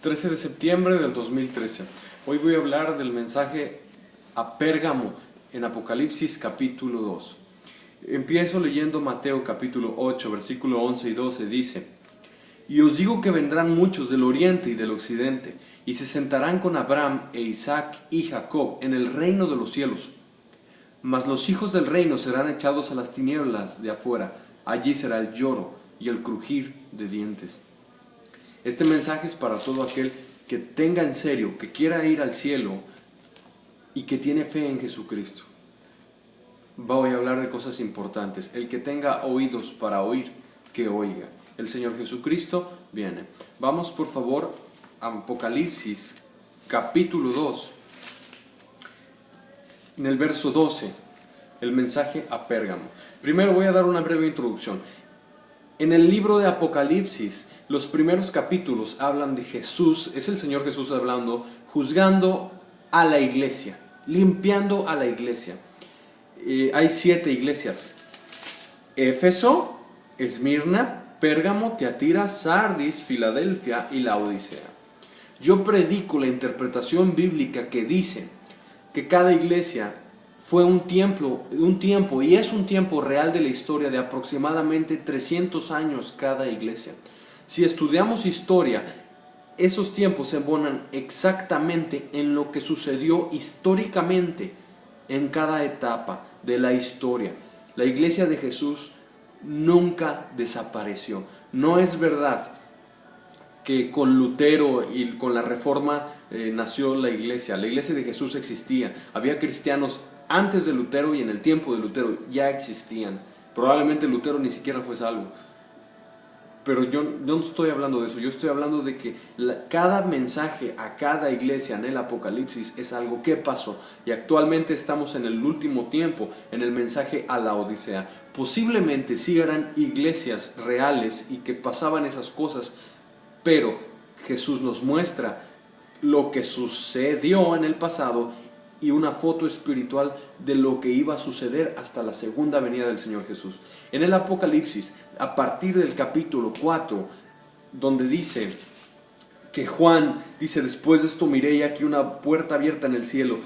13 de septiembre del 2013. Hoy voy a hablar del mensaje a Pérgamo en Apocalipsis capítulo 2. Empiezo leyendo Mateo capítulo 8, versículo 11 y 12. Dice: Y os digo que vendrán muchos del oriente y del occidente, y se sentarán con Abraham e Isaac y Jacob en el reino de los cielos. Mas los hijos del reino serán echados a las tinieblas de afuera. Allí será el lloro y el crujir de dientes. Este mensaje es para todo aquel que tenga en serio, que quiera ir al cielo y que tiene fe en Jesucristo. Voy a hablar de cosas importantes. El que tenga oídos para oír, que oiga. El Señor Jesucristo viene. Vamos por favor a Apocalipsis capítulo 2. En el verso 12, el mensaje a Pérgamo. Primero voy a dar una breve introducción. En el libro de Apocalipsis, los primeros capítulos hablan de Jesús, es el Señor Jesús hablando, juzgando a la iglesia, limpiando a la iglesia. Hay 7 iglesias: Éfeso, Esmirna, Pérgamo, Tiatira, Sardis, Filadelfia y Laodicea. Yo predico la interpretación bíblica que dice que cada iglesia fue un tiempo y es un tiempo real de la historia de aproximadamente 300 años cada iglesia. Si estudiamos historia, esos tiempos se embonan exactamente en lo que sucedió históricamente en cada etapa de la historia. La iglesia de Jesús nunca desapareció. No es verdad que con Lutero y con la Reforma nació la iglesia. La iglesia de Jesús existía. Había cristianos antes de Lutero y en el tiempo de Lutero ya existían. Probablemente Lutero ni siquiera fue salvo. Pero yo no estoy hablando de eso. Yo estoy hablando de que cada mensaje a cada iglesia en el Apocalipsis es algo que pasó. Y actualmente estamos en el último tiempo, en el mensaje a la Odisea. Posiblemente sí eran iglesias reales y que pasaban esas cosas, pero Jesús nos muestra lo que sucedió en el pasado y una foto espiritual de lo que iba a suceder hasta la segunda venida del Señor Jesús. En el Apocalipsis, a partir del capítulo 4, donde dice que Juan dice: después de esto miré y aquí una puerta abierta en el cielo,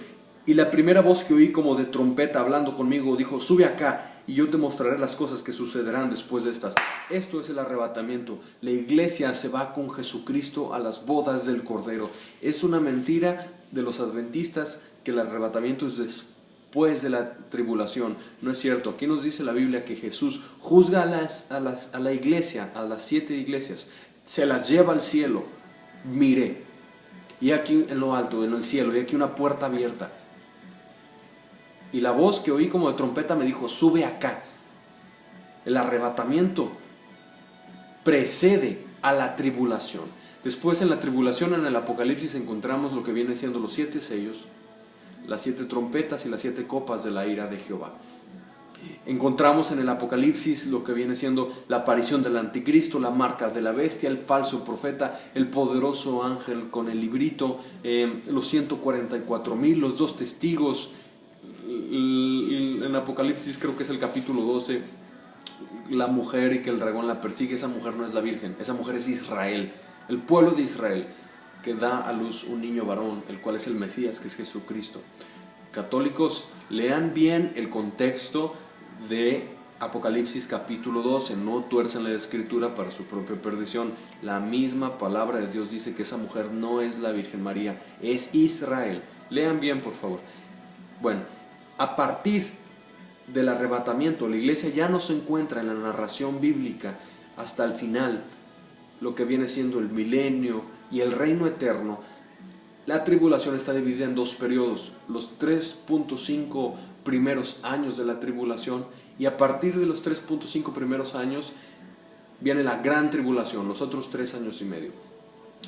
y la primera voz que oí como de trompeta hablando conmigo dijo: sube acá y yo te mostraré las cosas que sucederán después de estas. Esto es el arrebatamiento. La iglesia se va con Jesucristo a las bodas del Cordero. Es una mentira de los adventistas que el arrebatamiento es después de la tribulación. No es cierto. Aquí nos dice la Biblia que Jesús juzga a la iglesia, a las 7 iglesias, se las lleva al cielo. Miré, y aquí en lo alto, en el cielo, y aquí una puerta abierta. Y la voz que oí como de trompeta me dijo: sube acá. El arrebatamiento precede a la tribulación. Después, en la tribulación, en el Apocalipsis, encontramos lo que viene siendo los 7 sellos, las 7 trompetas y las 7 copas de la ira de Jehová. Encontramos en el Apocalipsis lo que viene siendo la aparición del anticristo, la marca de la bestia, el falso profeta, el poderoso ángel con el librito, los 144,000, los 2 testigos. En Apocalipsis, creo que es el capítulo 12, la mujer y que el dragón la persigue. Esa mujer no es la Virgen, esa mujer es Israel, el pueblo de Israel, que da a luz un niño varón, el cual es el Mesías, que es Jesucristo. Católicos, lean bien el contexto de Apocalipsis capítulo 12, no tuerzan la escritura para su propia perdición. La misma palabra de Dios dice que esa mujer no es la Virgen María, es Israel. Lean bien, por favor. Bueno, a partir del arrebatamiento, la iglesia ya no se encuentra en la narración bíblica hasta el final, lo que viene siendo el milenio y el reino eterno. La tribulación está dividida en 2 periodos: los 3.5 primeros años de la tribulación, y a partir de los 3.5 primeros años viene la gran tribulación, los otros 3 años y medio.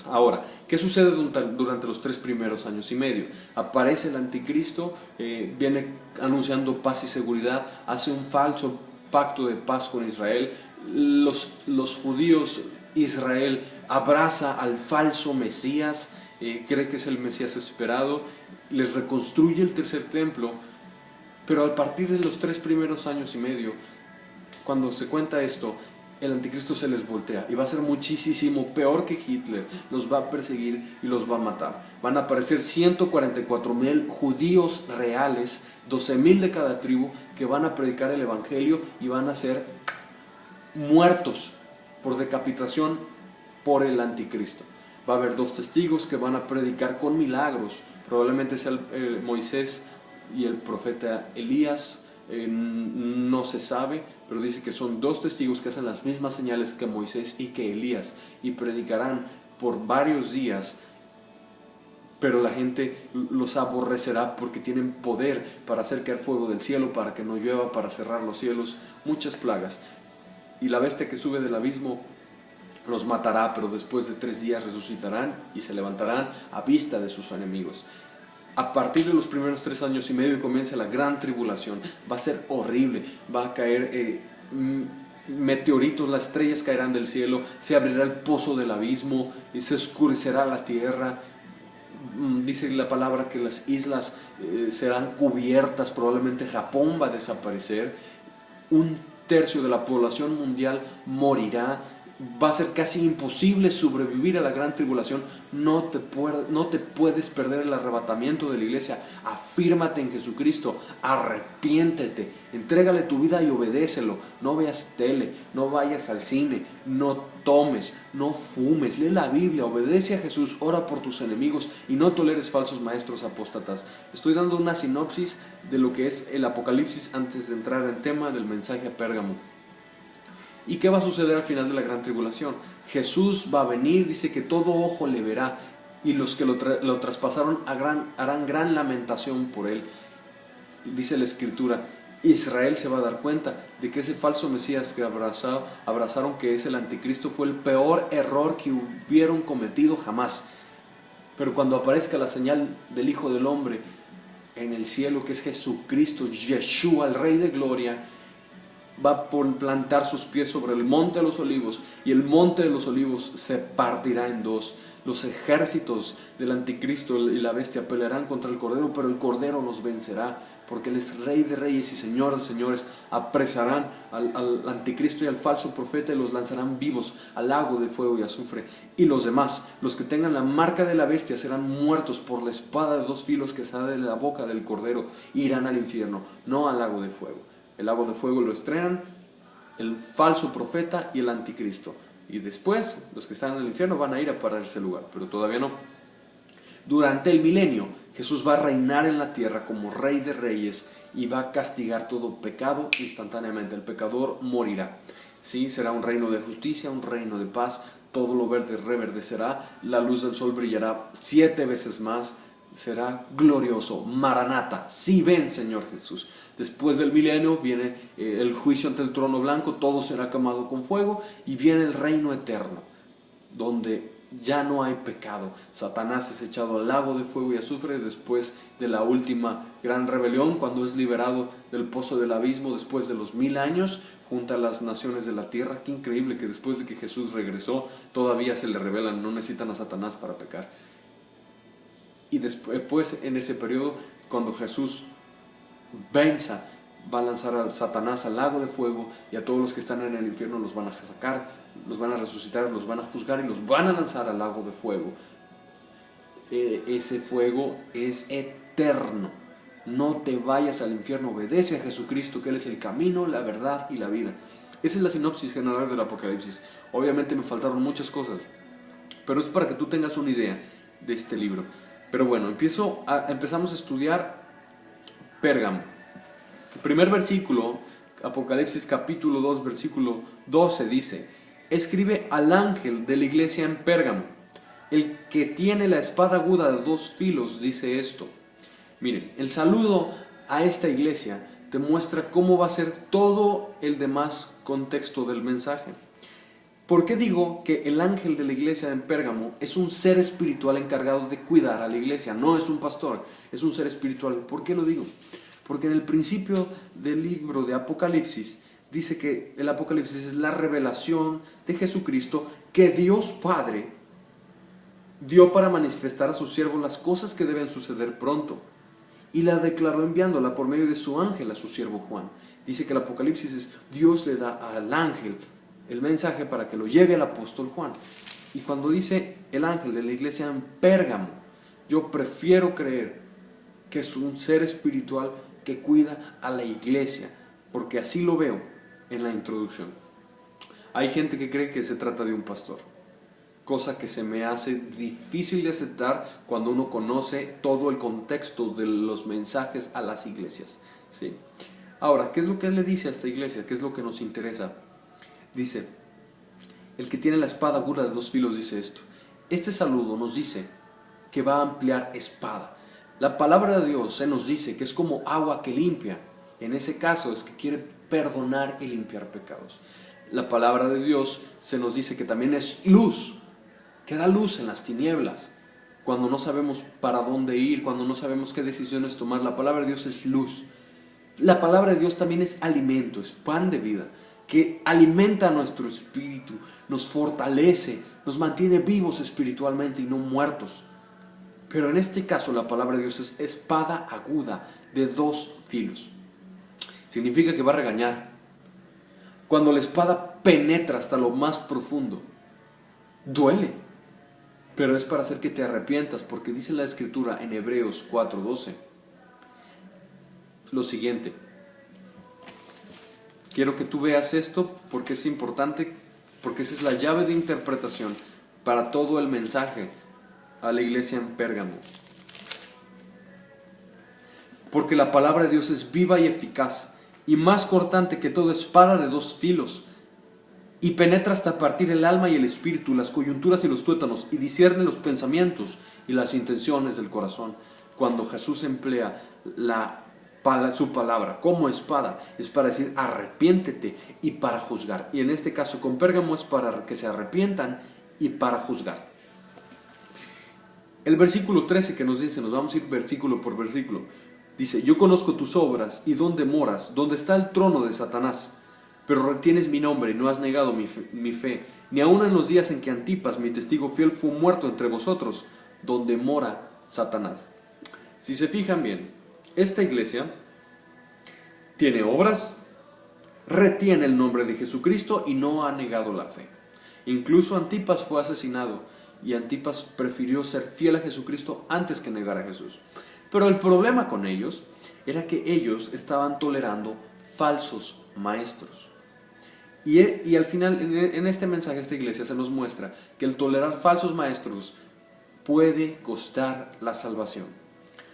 Ahora, ¿qué sucede durante los 3 primeros años y medio? Aparece el anticristo, viene anunciando paz y seguridad, hace un falso pacto de paz con Israel. Los judíos, Israel, abraza al falso Mesías, cree que es el Mesías esperado, les reconstruye el tercer templo. Pero a partir de los 3 primeros años y medio, cuando se cuenta esto, el anticristo se les voltea y va a ser muchísimo peor que Hitler. Los va a perseguir y los va a matar. Van a aparecer 144,000 judíos reales, 12,000 de cada tribu, que van a predicar el evangelio y van a ser muertos por decapitación por el anticristo. Va a haber 2 testigos que van a predicar con milagros. Probablemente sea Moisés y el profeta Elías. No se sabe, pero dice que son 2 testigos que hacen las mismas señales que Moisés y que Elías, y predicarán por varios días, pero la gente los aborrecerá porque tienen poder para hacer caer fuego del cielo, para que no llueva, para cerrar los cielos, muchas plagas. Y la bestia que sube del abismo los matará, pero después de 3 días resucitarán y se levantarán a vista de sus enemigos. A partir de los primeros 3 años y medio comienza la gran tribulación. Va a ser horrible, va a caer meteoritos, las estrellas caerán del cielo, se abrirá el pozo del abismo, y se oscurecerá la tierra. Dice la palabra que las islas serán cubiertas, probablemente Japón va a desaparecer, 1/3 de la población mundial morirá. Va a ser casi imposible sobrevivir a la gran tribulación. No te puedes perder el arrebatamiento de la iglesia. Afírmate en Jesucristo, arrepiéntete, entrégale tu vida y obedécelo. No veas tele, no vayas al cine, no tomes, no fumes, lee la Biblia, obedece a Jesús, ora por tus enemigos y no toleres falsos maestros apóstatas. Estoy dando una sinopsis de lo que es el Apocalipsis antes de entrar en tema del mensaje a Pérgamo. ¿Y qué va a suceder al final de la gran tribulación? Jesús va a venir, dice que todo ojo le verá, y los que lo traspasaron harán gran lamentación por él. Dice la Escritura, Israel se va a dar cuenta de que ese falso Mesías que abrazaron, que es el anticristo, fue el peor error que hubieron cometido jamás. Pero cuando aparezca la señal del Hijo del Hombre en el cielo, que es Jesucristo, Yeshua, el Rey de Gloria, va a plantar sus pies sobre el monte de los olivos, y el monte de los olivos se partirá en 2. Los ejércitos del anticristo y la bestia pelearán contra el cordero, pero el cordero los vencerá, porque él es Rey de reyes y Señor de señores. Apresarán al anticristo y al falso profeta y los lanzarán vivos al lago de fuego y azufre. Y los demás, los que tengan la marca de la bestia, serán muertos por la espada de 2 filos que sale de la boca del cordero, e irán al infierno, no al lago de fuego. El lago de fuego lo estrenan el falso profeta y el anticristo. Y después, los que están en el infierno van a ir a parar ese lugar, pero todavía no. Durante el milenio, Jesús va a reinar en la tierra como Rey de reyes y va a castigar todo pecado instantáneamente. El pecador morirá. ¿Sí? Será un reino de justicia, un reino de paz. Todo lo verde reverdecerá. La luz del sol brillará 7 veces más. Será glorioso. Maranata. Sí, ven, Señor Jesús. Después del milenio viene el juicio ante el trono blanco, todo será quemado con fuego, y viene el reino eterno, donde ya no hay pecado. Satanás es echado al lago de fuego y azufre después de la última gran rebelión, cuando es liberado del pozo del abismo después de los 1000 años, junto a las naciones de la tierra. Qué increíble que después de que Jesús regresó, todavía se le rebelan, no necesitan a Satanás para pecar. Y después, en ese periodo, cuando Jesús venza, va a lanzar a Satanás al lago de fuego, y a todos los que están en el infierno los van a sacar, los van a resucitar, los van a juzgar y los van a lanzar al lago de fuego. Ese fuego es eterno. No te vayas al infierno, obedece a Jesucristo, que Él es el camino, la verdad y la vida. Esa es la sinopsis general del Apocalipsis. Obviamente me faltaron muchas cosas, pero es para que tú tengas una idea de este libro. Pero bueno, empezamos a estudiar Pérgamo. El primer versículo, Apocalipsis capítulo 2, versículo 12, dice: escribe al ángel de la iglesia en Pérgamo, el que tiene la espada aguda de 2 filos, dice esto. Miren, el saludo a esta iglesia te muestra cómo va a ser todo el demás contexto del mensaje. ¿Por qué digo que el ángel de la iglesia en Pérgamo es un ser espiritual encargado de cuidar a la iglesia? No es un pastor, es un ser espiritual. ¿Por qué lo digo? Porque en el principio del libro de Apocalipsis dice que el Apocalipsis es la revelación de Jesucristo que Dios Padre dio para manifestar a sus siervos las cosas que deben suceder pronto, y la declaró enviándola por medio de su ángel a su siervo Juan. Dice que el Apocalipsis es Dios le da al ángel el mensaje para que lo lleve al apóstol Juan. Y cuando dice el ángel de la iglesia en Pérgamo, yo prefiero creer que es un ser espiritual que cuida a la iglesia, porque así lo veo en la introducción. Hay gente que cree que se trata de un pastor, cosa que se me hace difícil de aceptar cuando uno conoce todo el contexto de los mensajes a las iglesias, ¿sí? Ahora, ¿qué es lo que él le dice a esta iglesia? ¿Qué es lo que nos interesa? Dice, el que tiene la espada aguda de 2 filos dice esto. Este saludo nos dice que va a ampliar espada. La palabra de Dios se nos dice que es como agua que limpia. En ese caso es que quiere perdonar y limpiar pecados. La palabra de Dios se nos dice que también es luz, que da luz en las tinieblas. Cuando no sabemos para dónde ir, cuando no sabemos qué decisiones tomar, la palabra de Dios es luz. La palabra de Dios también es alimento, es pan de vida, que alimenta nuestro espíritu, nos fortalece, nos mantiene vivos espiritualmente y no muertos. Pero en este caso la palabra de Dios es espada aguda de 2 filos. Significa que va a regañar. Cuando la espada penetra hasta lo más profundo, duele. Pero es para hacer que te arrepientas, porque dice la Escritura en Hebreos 4:12 lo siguiente. Quiero que tú veas esto porque es importante, porque esa es la llave de interpretación para todo el mensaje a la iglesia en Pérgamo. Porque la palabra de Dios es viva y eficaz, y más cortante que toda espada de 2 filos, y penetra hasta partir el alma y el espíritu, las coyunturas y los tuétanos, y discierne los pensamientos y las intenciones del corazón. Cuando Jesús emplea su palabra como espada, es para decir arrepiéntete y para juzgar. Y en este caso con Pérgamo es para que se arrepientan y para juzgar. El versículo 13 que nos dice, nos vamos a ir versículo por versículo, dice, yo conozco tus obras y dónde moras, donde está el trono de Satanás, pero retienes mi nombre y no has negado mi fe, ni aun en los días en que Antipas, mi testigo fiel, fue muerto entre vosotros, donde mora Satanás. Si se fijan bien, esta iglesia tiene obras, retiene el nombre de Jesucristo y no ha negado la fe. Incluso Antipas fue asesinado y Antipas prefirió ser fiel a Jesucristo antes que negar a Jesús. Pero el problema con ellos era que ellos estaban tolerando falsos maestros. Y al final, en este mensaje, esta iglesia se nos muestra que el tolerar falsos maestros puede costar la salvación.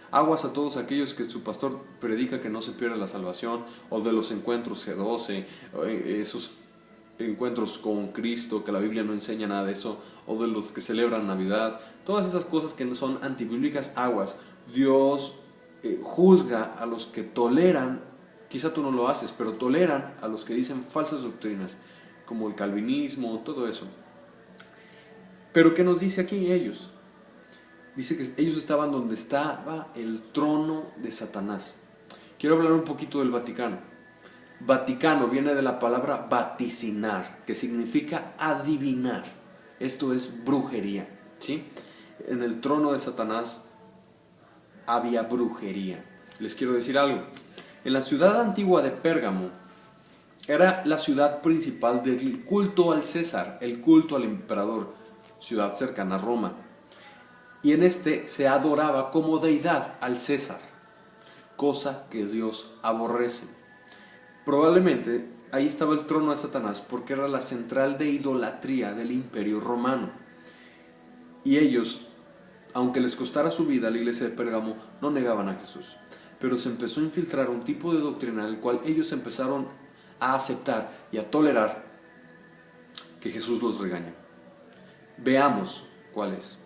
Aguas a todos aquellos que su pastor predica que no se pierde la salvación, o de los encuentros G12, esos encuentros con Cristo, que la Biblia no enseña nada de eso, o de los que celebran Navidad, todas esas cosas que son antibíblicas. Aguas. Dios juzga a los que toleran, quizá tú no lo haces, pero toleran a los que dicen falsas doctrinas, como el calvinismo, todo eso. Pero ¿qué nos dice aquí ellos? Dice que ellos estaban donde estaba el trono de Satanás. Quiero hablar un poquito del Vaticano. Vaticano viene de la palabra vaticinar, que significa adivinar. Esto es brujería, ¿sí? En el trono de Satanás había brujería. Les quiero decir algo. En la ciudad antigua de Pérgamo era la ciudad principal del culto al César, el culto al emperador, ciudad cercana a Roma. Y en este se adoraba como deidad al César, cosa que Dios aborrece. Probablemente ahí estaba el trono de Satanás porque era la central de idolatría del imperio romano. Y ellos, aunque les costara su vida a la iglesia de Pérgamo, no negaban a Jesús. Pero se empezó a infiltrar un tipo de doctrina en el cual ellos empezaron a aceptar y a tolerar que Jesús los regaña. Veamos cuál es.